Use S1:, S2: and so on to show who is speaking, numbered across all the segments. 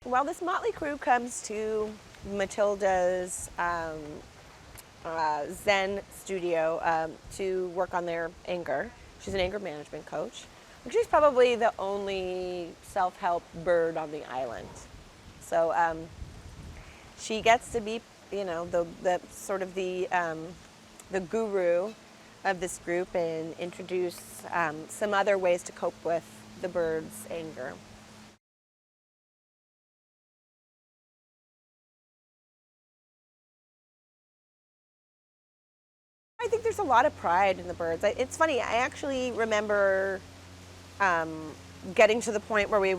S1: Well, this motley crew comes to Matilda's Zen studio to work on their anger. She's an anger management coach. She's probably the only self-help bird on the island. So she gets to be, the sort of the guru of this group and introduce some other ways to cope with the bird's anger. I think there's a lot of pride in the birds. It's funny, I actually remember getting to the point where we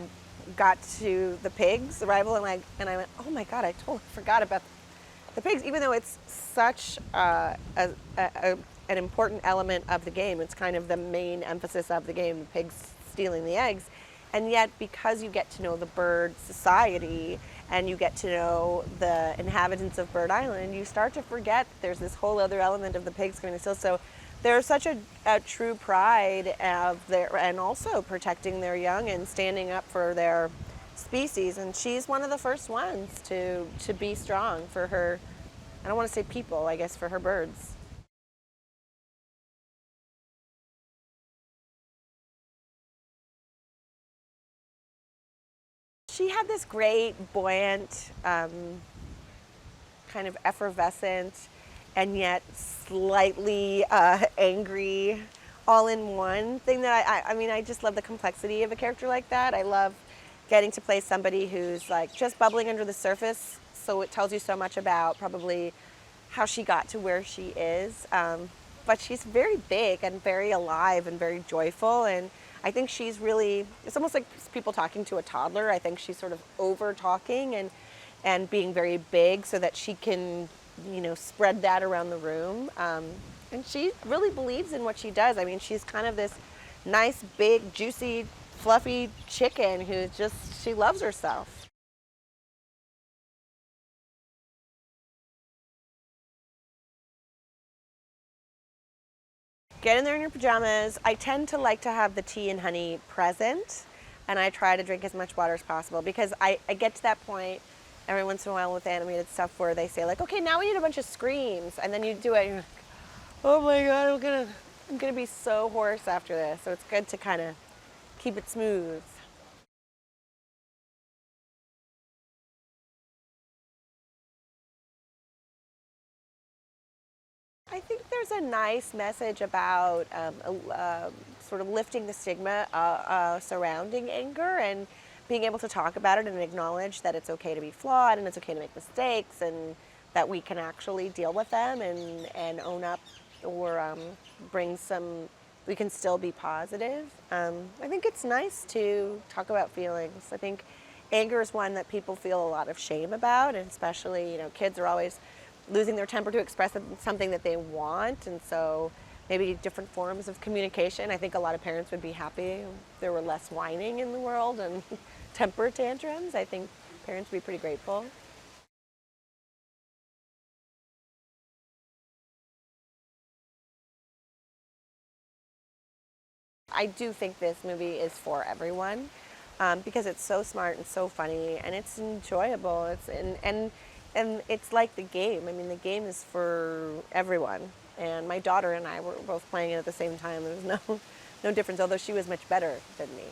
S1: got to the pigs arrival, and I went, oh my god, I totally forgot about the pigs, even though it's such an important element of the game. It's kind of the main emphasis of the game, the pigs stealing the eggs. And yet, because you get to know the bird society and you get to know the inhabitants of Bird Island, you start to forget there's this whole other element of the pigs coming to steal. So there's such a true pride of their, and also protecting their young and standing up for their species. And she's one of the first ones to be strong for her, I don't want to say people, I guess for her birds. She had this great, buoyant, kind of effervescent, and yet slightly angry, all in one thing that I mean, I just love the complexity of a character like that. I love getting to play somebody who's like just bubbling under the surface, so it tells you so much about probably how she got to where she is. But she's very big and very alive and very joyful, and I think she's really, it's almost like people talking to a toddler. I think she's sort of over talking and being very big so that she can, spread that around the room. And she really believes in what she does. I mean, she's kind of this nice, big, juicy, fluffy chicken who just, she loves herself. Get in there in your pajamas. I tend to like to have the tea and honey present, and I try to drink as much water as possible because I get to that point every once in a while with animated stuff where they say like, okay, now we need a bunch of screams, and then you do it, and you're like, oh my god, I'm gonna be so hoarse after this. So it's good to kind of keep it smooth. I think there's a nice message about sort of lifting the stigma surrounding anger and being able to talk about it and acknowledge that it's okay to be flawed and it's okay to make mistakes and that we can actually deal with them and own up or bring some, we can still be positive. I think it's nice to talk about feelings. I think anger is one that people feel a lot of shame about, and especially, kids are always losing their temper to express something that they want, and so maybe different forms of communication. I think a lot of parents would be happy if there were less whining in the world and temper tantrums. I think parents would be pretty grateful. I do think this movie is for everyone because it's so smart and so funny and it's enjoyable. And it's like the game. I mean, the game is for everyone. And my daughter and I were both playing it at the same time. There was no difference, although she was much better than me.